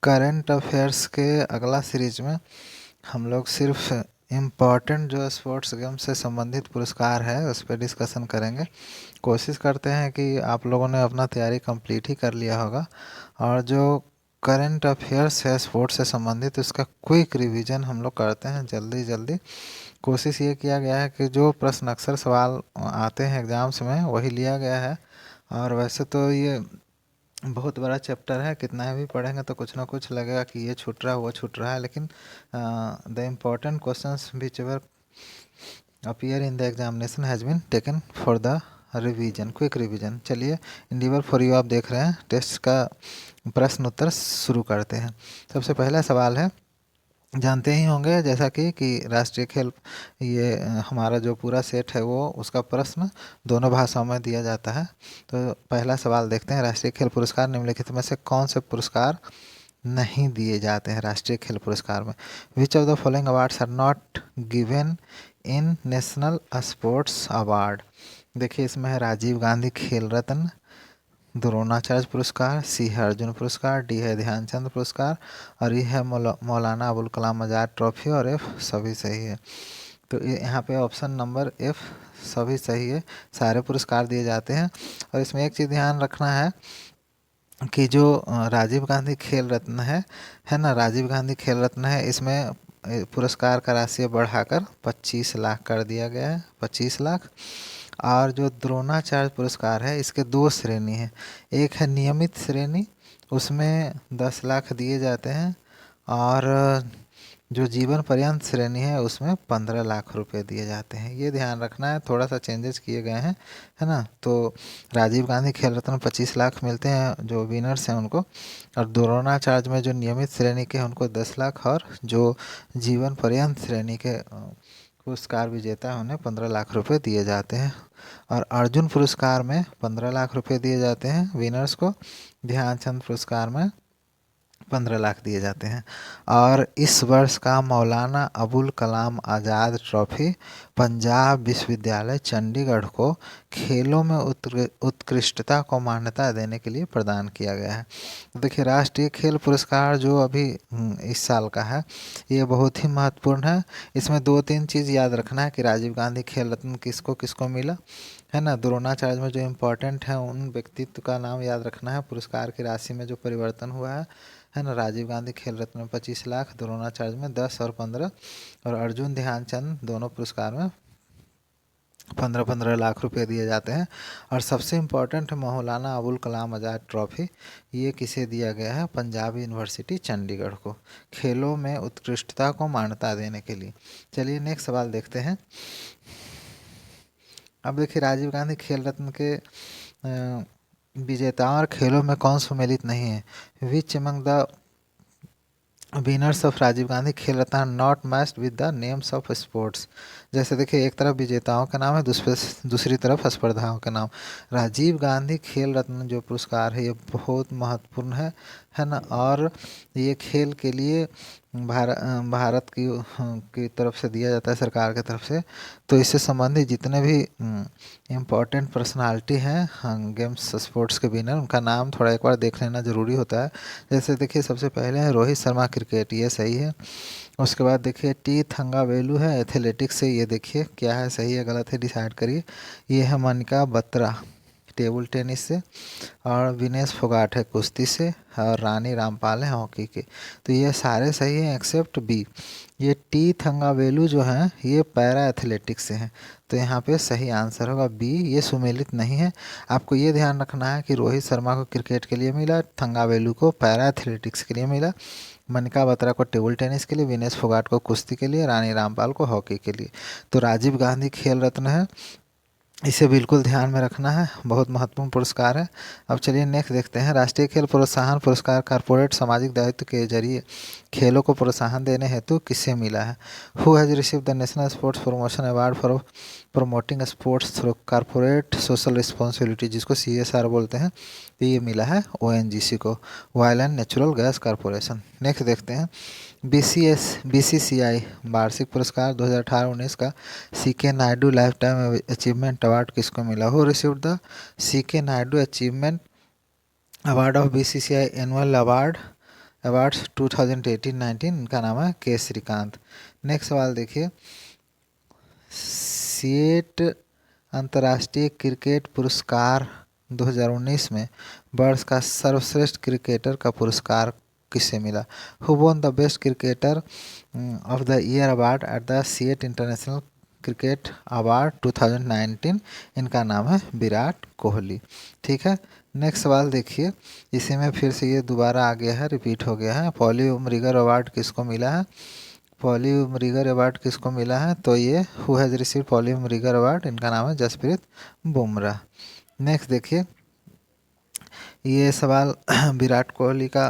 Current affairs के अगला series में हम लोग सिर्फ इम्पॉर्टेंट जो स्पोर्ट्स गेम से संबंधित पुरस्कार है उस पर डिस्कशन करेंगे। कोशिश करते हैं कि आप लोगों ने अपना तैयारी कंप्लीट ही कर लिया होगा और जो करंट अफेयर्स है स्पोर्ट्स से संबंधित उसका क्विक रिवीजन हम लोग करते हैं जल्दी जल्दी। कोशिश ये किया गया है कि जो प्रश्न अक्सर सवाल आते हैं एग्ज़ाम्स में वही लिया गया है। और वैसे तो ये बहुत बड़ा चैप्टर है, कितना भी पढ़ेंगे तो कुछ ना कुछ लगेगा कि ये छूट रहा है वो छूट रहा है, लेकिन the important questions whichever appear in the examination has been taken for the revision, quick revision. चलिए इंडिवर फॉर यू आप देख रहे हैं, टेस्ट का प्रश्न उत्तर शुरू करते हैं। सबसे पहला सवाल है, जानते ही होंगे जैसा कि राष्ट्रीय खेल ये हमारा जो पूरा सेट है वो उसका प्रश्न दोनों भाषाओं में दिया जाता है। तो पहला सवाल देखते हैं, राष्ट्रीय खेल पुरस्कार निम्नलिखित में से कौन से पुरस्कार नहीं दिए जाते हैं राष्ट्रीय खेल पुरस्कार में? Which of the following awards are not given in national sports award? देखिए इसमें है राजीव गांधी खेल रत्न, द्रोणाचार्य पुरस्कार, सी है अर्जुन पुरस्कार, डी है ध्यानचंद पुरस्कार और ये है मौलाना अबुल कलाम आज़ाद ट्रॉफी और एफ सभी सही है। तो ये यहाँ पे ऑप्शन नंबर एफ सभी सही है, सारे पुरस्कार दिए जाते हैं। और इसमें एक चीज़ ध्यान रखना है कि जो राजीव गांधी खेल रत्न है ना, राजीव गांधी खेल रत्न है, इसमें पुरस्कार का राशि बढ़ाकर 25 लाख कर दिया गया है, 25 लाख। और जो द्रोणाचार्य पुरस्कार है इसके दो श्रेणी हैं, एक है नियमित श्रेणी उसमें 10 लाख दिए जाते हैं और जो जीवन पर्यंत श्रेणी है उसमें 15 लाख रुपए दिए जाते हैं। ये ध्यान रखना है, थोड़ा सा चेंजेस किए गए हैं, है ना। तो राजीव गांधी खेल रत्न 25 लाख मिलते हैं जो विनर्स हैं उनको, और द्रोणाचार्य में जो नियमित श्रेणी के हैं उनको 10 लाख, और जो जीवन पर्यंत श्रेणी के पुरस्कार विजेता है उन्हें 15 लाख रुपए दिए जाते हैं। और अर्जुन पुरस्कार में 15 लाख रुपए दिए जाते हैं विनर्स को, ध्यानचंद पुरस्कार में 15 लाख दिए जाते हैं। और इस वर्ष का मौलाना अबुल कलाम आज़ाद ट्रॉफी पंजाब विश्वविद्यालय चंडीगढ़ को खेलों में उत्कृष्टता को मान्यता देने के लिए प्रदान किया गया है। देखिए राष्ट्रीय खेल पुरस्कार जो अभी इस साल का है ये बहुत ही महत्वपूर्ण है। इसमें 2-3 चीज़ याद रखना है कि राजीव गांधी खेल रत्न किसको किसको मिला, है ना। द्रोणाचार्य में जो इम्पोर्टेंट है उन व्यक्तित्व का नाम याद रखना है, पुरस्कार की राशि में जो परिवर्तन हुआ है ना। राजीव गांधी खेल रत्न में 25 लाख, द्रोणाचार्य में 10 और 15, और अर्जुन ध्यानचंद दोनों पुरस्कार में 15-15 लाख रुपए दिए जाते हैं। और सबसे इम्पोर्टेंट है मौलाना अबुल कलाम आज़ाद ट्रॉफी, ये किसे दिया गया है? पंजाब यूनिवर्सिटी चंडीगढ़ को, खेलों में उत्कृष्टता को मान्यता देने के लिए। चलिए नेक्स्ट सवाल देखते हैं। अब देखिए राजीव गांधी खेल रत्न के विजेताओं और खेलों में कौन सम्मिलित नहीं है? Which among the winners of Rajiv Gandhi Khel Ratna not matched with the names of sports? जैसे देखिए एक तरफ विजेताओं का नाम है, दूसरी तरफ स्पर्धाओं का नाम। राजीव गांधी खेल रत्न जो पुरस्कार है ये बहुत महत्वपूर्ण है ना। और ये खेल के लिए भारत की तरफ से दिया जाता है, सरकार की तरफ से। तो इससे संबंधित जितने भी इम्पोर्टेंट पर्सनालिटी हैं गेम्स स्पोर्ट्स के विनर, उनका नाम थोड़ा एक बार देख लेना ज़रूरी होता है। जैसे देखिए सबसे पहले है रोहित शर्मा क्रिकेट, ये सही है। उसके बाद देखिए टी थंगावेलु है एथलेटिक्स से, ये देखिए क्या है, सही है गलत है डिसाइड करिए। ये है मनिका बत्रा टेबल टेनिस से, और विनेश फोगाट है कुश्ती से, और रानी रामपाल है हॉकी के। तो ये सारे सही हैं एक्सेप्ट बी, ये टी थंगावेलु जो हैं ये पैरा एथलेटिक्स से हैं। तो यहाँ पे सही आंसर होगा बी, ये सुमेलित नहीं है। आपको ये ध्यान रखना है कि रोहित शर्मा को क्रिकेट के लिए मिला, थंगावेलु को पैरा एथलेटिक्स के लिए मिला, मनिका बत्रा को टेबल टेनिस के लिए, विनेश फोगाट को कुश्ती के लिए, रानी रामपाल को हॉकी के लिए। तो राजीव गांधी खेल रत्न है, इसे बिल्कुल ध्यान में रखना है, बहुत महत्वपूर्ण पुरस्कार है। अब चलिए नेक्स्ट देखते हैं। राष्ट्रीय खेल प्रोत्साहन पुरस्कार कॉर्पोरेट सामाजिक दायित्व के जरिए खेलों को प्रोत्साहन देने हेतु किसे मिला है? Who has receive the national sports promotion award for promoting sports through corporate social responsibility, जिसको CSR बोलते हैं। तो ये मिला है ONGC को, oil and natural gas corporation. Next देखते हैं BCCI वार्षिक पुरस्कार 2018-19 का CK Naidu life time achievement award किसको मिला? Who received the CK Naidu achievement award of BCCI annual award awards 2018-19, इनका नाम है के श्रीकांत। नेक्स्ट सवाल देखिए, सीएट अंतर्राष्ट्रीय क्रिकेट पुरस्कार 2019 में वर्ष का सर्वश्रेष्ठ क्रिकेटर का पुरस्कार किसे मिला? Who won the best cricketer of the year award at the CEAT international cricket award 2019? इनका नाम है विराट कोहली। ठीक है, नेक्स्ट सवाल देखिए, इसी में फिर से ये दोबारा आ गया है, रिपीट हो गया है। पॉली उमरिगर अवार्ड किसको मिला है? पॉली उमरिगर अवार्ड किसको मिला है? तो ये who has receive Polly Umrigar award, इनका नाम है जसप्रीत बुमराह। नेक्स्ट देखिए, ये सवाल विराट कोहली का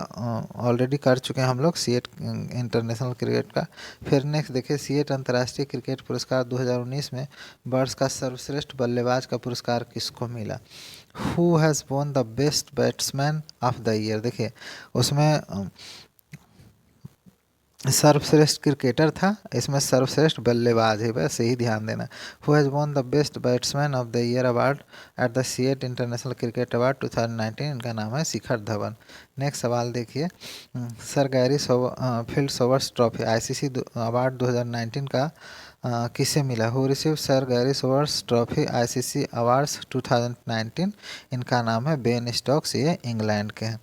ऑलरेडी कर चुके हैं हम लोग, सीएट इंटरनेशनल क्रिकेट का। फिर नेक्स्ट देखिए, सीएट अंतर्राष्ट्रीय क्रिकेट पुरस्कार 2019 में वर्ष का सर्वश्रेष्ठ बल्लेबाज का पुरस्कार किसको मिला? Who has won the best batsman of the year. देखिए उसमें सर्वश्रेष्ठ क्रिकेटर था, इसमें सर्वश्रेष्ठ बल्लेबाज है, बस यही ध्यान देना। Who has won the best batsman of the year award at the CEAT international cricket award 2019, इनका नाम है शिखर धवन। नेक्स्ट सवाल देखिए, sir Garfield Sobers trophy ICC award 2019 का किसे मिला? Who receive sir Garry Sobers trophy ICC awards 2019? इनका नाम है बेन स्टोक्स, ये इंग्लैंड के हैं।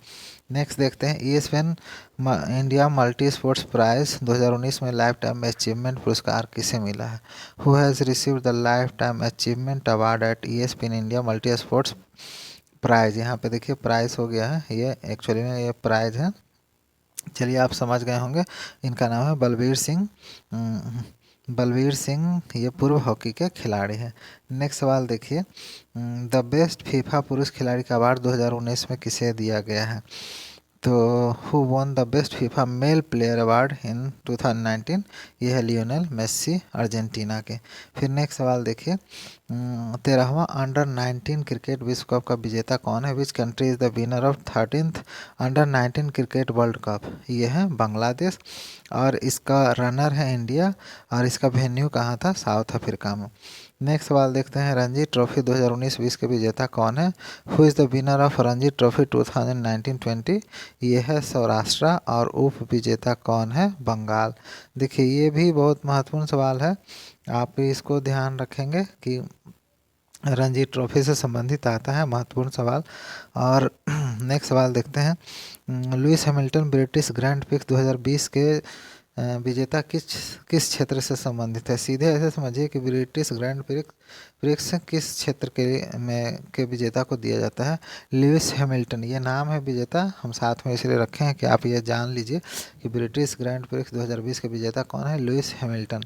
नेक्स्ट देखते हैं, ESPN India multi sports prize 2019 में लाइफ टाइम अचीवमेंट पुरस्कार किसे मिला है? Who has received the lifetime achievement award at ESPN India multi sports prize? यहाँ पे देखिए प्राइज हो गया है, ये एक्चुअली में ये प्राइज है, चलिए आप समझ गए होंगे। इनका नाम है बलबीर सिंह। बलबीर सिंह ये पूर्व हॉकी के खिलाड़ी हैं। नेक्स्ट सवाल देखिए, द बेस्ट फीफा पुरुष खिलाड़ी का अवार्ड 2019 में किसे दिया गया है? तो who won the best FIFA mail player award in 2019? ये है लियोनेल मेस्सी अर्जेंटीना के। फिर नेक्स्ट सवाल देखिए, 13वां अंडर 19 क्रिकेट विश्व कप का विजेता कौन है? Which country is the winner of 13th under 19 cricket world cup? ये है बांग्लादेश, और इसका रनर है इंडिया, और इसका वेन्यू कहाँ था? साउथ अफ्रीका में। नेक्स्ट सवाल देखते हैं, रणजी ट्रॉफी 2019-20 के विजेता कौन है? Who is the winner of Ranji trophy 2019-20? ये है सौराष्ट्र, और उप विजेता कौन है? बंगाल। देखिए ये भी बहुत महत्वपूर्ण सवाल है, आप भी इसको ध्यान रखेंगे कि रणजी ट्रॉफी से संबंधित आता है, महत्वपूर्ण सवाल। और नेक्स्ट सवाल देखते हैं, Lewis Hamilton British Grand Prix 2020 के विजेता किस किस क्षेत्र से संबंधित है? सीधे ऐसे समझिए कि ब्रिटिश ग्रैंड प्रिक्स किस क्षेत्र के विजेता को दिया जाता है? लुइस हैमिल्टन ये नाम है विजेता, हम साथ में इसलिए रखे हैं कि आप ये जान लीजिए कि ब्रिटिश ग्रैंड प्रिक्स 2020 के विजेता कौन है? Lewis Hamilton.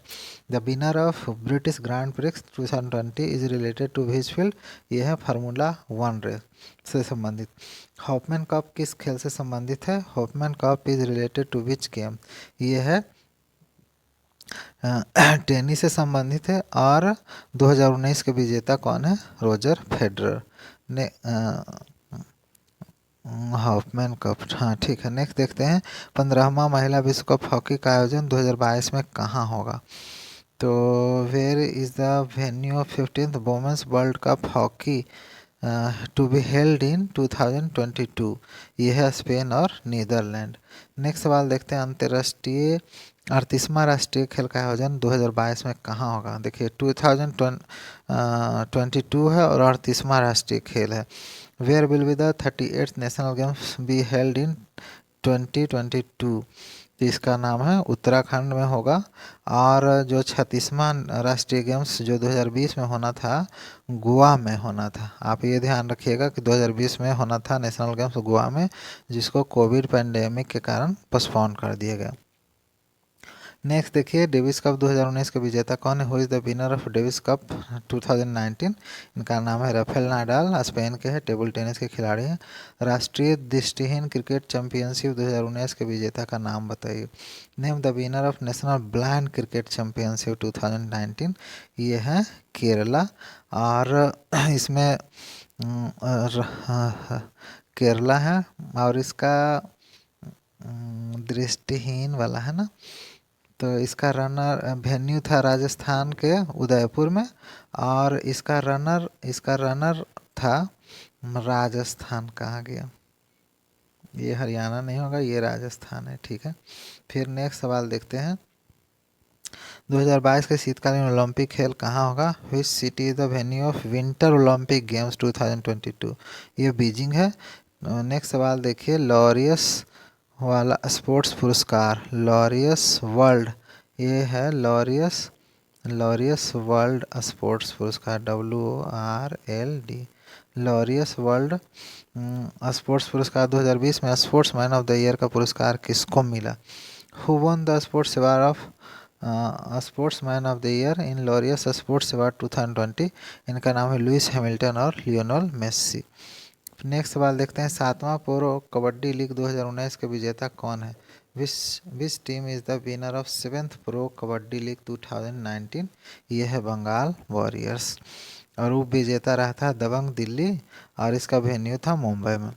The winner of British Grand Prix 2020 is related to which field? ये है फार्मूला 1 रेस से संबंधित। हॉपमैन कप किस खेल से संबंधित है? Hopman Cup is related to which game? ये है टेनिस से संबंधित है, और 2019 के विजेता कौन है? रोजर फेडरर ने हॉफमैन कप, हाँ ठीक है। नेक्स्ट देखते हैं, 15वां महिला विश्व कप हॉकी का आयोजन 2022 में कहाँ होगा? तो where is the venue of 15th women's world cup hockey to be held in 2022? ये है स्पेन और नीदरलैंड। नेक्स्ट सवाल देखते हैं, अंतर्राष्ट्रीय 38वां राष्ट्रीय खेल का आयोजन 2022 में कहाँ होगा? देखिए 2022 है और 38वां राष्ट्रीय खेल है। Where will be the 38th national games be held in 2022? तो इसका नाम है उत्तराखंड में होगा। और जो 36वां राष्ट्रीय गेम्स जो 2020 में होना था, गोवा में होना था। आप ये ध्यान रखिएगा कि 2020 में होना था नेशनल गेम्स गोवा में, जिसको कोविड पैंडेमिक के कारण पोस्टपोन कर दिया गया। नेक्स्ट देखिए, डेविस कप 2019 के विजेता कौन है? Who is the winner of Davis cup 2019? इनका नाम है राफेल नाडाल, स्पेन के हैं, टेबल टेनिस के खिलाड़ी हैं। राष्ट्रीय दृष्टिहीन क्रिकेट चैंपियनशिप 2019 के विजेता का नाम बताइए। Name the winner of national blind cricket championship 2019? ये है केरला, और इसमें केरला है, और इसका दृष्टिहीन वाला है ना, तो इसका रनर वेन्यू था राजस्थान के उदयपुर में, और इसका रनर था राजस्थान, कहाँ गया? ये हरियाणा नहीं होगा, ये राजस्थान है, ठीक है। फिर नेक्स्ट सवाल देखते हैं, 2022 के शीतकालीन ओलंपिक खेल कहाँ होगा? Which city is the venue of winter Olympic games 2022? ये बीजिंग है। नेक्स्ट सवाल देखिए, लॉरियस वाला स्पोर्ट्स पुरस्कार, लॉरियस वर्ल्ड, ये है लॉरियस, लॉरियस वर्ल्ड स्पोर्ट्स पुरस्कार, WRLD, लॉरियस वर्ल्ड स्पोर्ट्स पुरस्कार 2020 में sports man of the year का पुरस्कार किसको मिला? Who one the sports award of sports man of the year in Laureus sports award 2020? इनका नाम है लुइस हैमिल्टन और लियोनेल मेस्सी। नेक्स्ट सवाल देखते हैं, 7वां प्रो कबड्डी लीग 2019 के विजेता कौन है? Which team is the winner of 7th pro kabaddi league 2019? ये है बंगाल वॉरियर्स, और उप विजेता रहा था दबंग दिल्ली, और इसका वेन्यू था मुंबई में।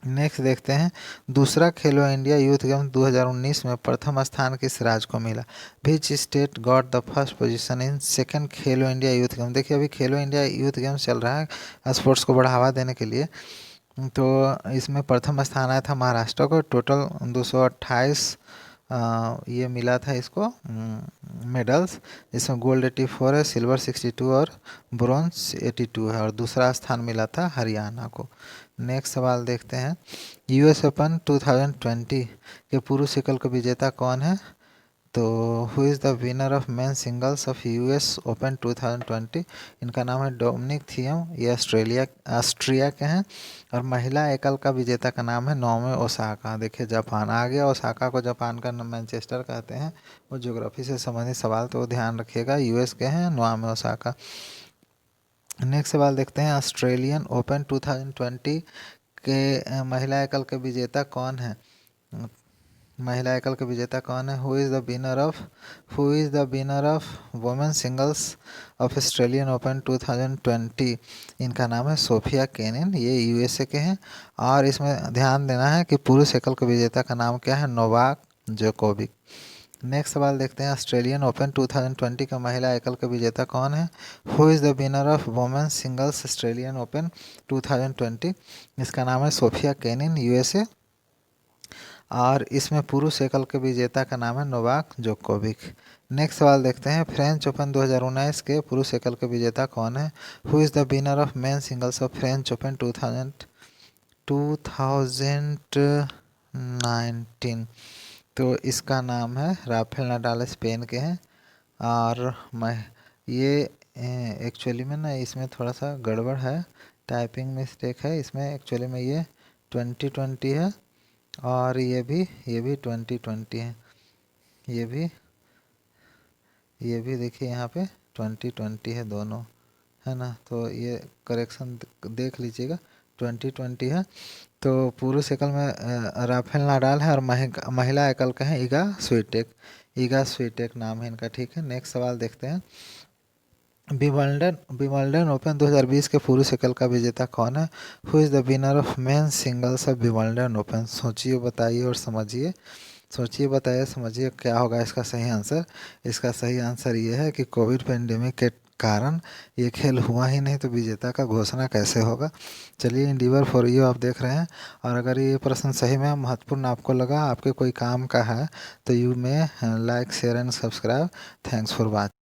नेक्स्ट देखते हैं, दूसरा खेलो इंडिया यूथ गेम्स 2019 में प्रथम स्थान किस राज्य को मिला? Which state got the first position in second Khelo India youth games? देखिए अभी खेलो इंडिया यूथ गेम्स चल रहा है स्पोर्ट्स को बढ़ावा देने के लिए, तो इसमें प्रथम स्थान आया था महाराष्ट्र को, टोटल 228 ये मिला था इसको मेडल्स, जिसमें गोल्ड 84 है, सिल्वर 62 और ब्रॉन्ज 82 है, और दूसरा स्थान मिला था हरियाणा को। नेक्स्ट सवाल देखते हैं, US ओपन 2020 के पुरुष एकल का विजेता कौन है? तो who is the winner of main singles of US open 2020? इनका नाम है डोमिनिक थियम, ये ऑस्ट्रिया के हैं। और महिला एकल का विजेता का नाम है नाओमी ओसाका। देखिए जापान आ गया, ओसाका को जापान का मैनचेस्टर कहते हैं। वो ज्योग्राफी से संबंधित सवाल तो ध्यान रखिएगा, US के हैं नाओमी ओसाका। नेक्स्ट सवाल देखते हैं, ऑस्ट्रेलियन ओपन 2020 के महिला एकल के विजेता कौन है? महिला एकल के विजेता कौन है? Who is the winner of women singles of Australian open 2020? इनका नाम है सोफिया केनिन, ये USA के हैं। और इसमें ध्यान देना है कि पुरुष एकल के विजेता का नाम क्या है? Novak Djokovic. नेक्स्ट सवाल देखते हैं, ऑस्ट्रेलियन ओपन 2020 का महिला एकल का विजेता कौन है? Who is the winner of women singles Australian open 2020? इसका नाम है सोफिया केनिन, USA। और इसमें पुरुष एकल के विजेता का नाम है नोवाक जोकोविक। नेक्स्ट सवाल देखते हैं, फ्रेंच ओपन 2019 के पुरुष एकल के विजेता कौन है? Who is the winner of main singles of French open 2019? तो इसका नाम है राफेल नाडाल, स्पेन के हैं। और मैं ये एक्चुअली में ना इसमें थोड़ा सा गड़बड़ है, टाइपिंग मिस्टेक है इसमें, एक्चुअली में ये 2020 है, और ये भी 2020 है, ये भी देखिए यहाँ पे 2020 है दोनों, है ना। तो ये करेक्शन देख लीजिएगा, 2020 है। तो पुरुष एकल में राफेल नाडाल है, और महिला एकल का है ईगा स्वीटेक नाम है इनका, ठीक है। नेक्स्ट सवाल देखते हैं, विंबलडन ओपन 2020 के पुरुष एकल का विजेता कौन है? Who is the winner of main singles of Wimbledon open? सोचिए, बताइए और समझिए, सोचिए बताइए समझिए क्या होगा इसका सही आंसर। इसका सही आंसर ये है कि कोविड पेंडेमिक के कारण ये खेल हुआ ही नहीं, तो विजेता का घोषणा कैसे होगा। चलिए, इंडिवर फॉर यू आप देख रहे हैं, और अगर ये प्रश्न सही में महत्वपूर्ण आपको लगा, आपके कोई काम का है, तो यू में like share and subscribe. Thanks for watching.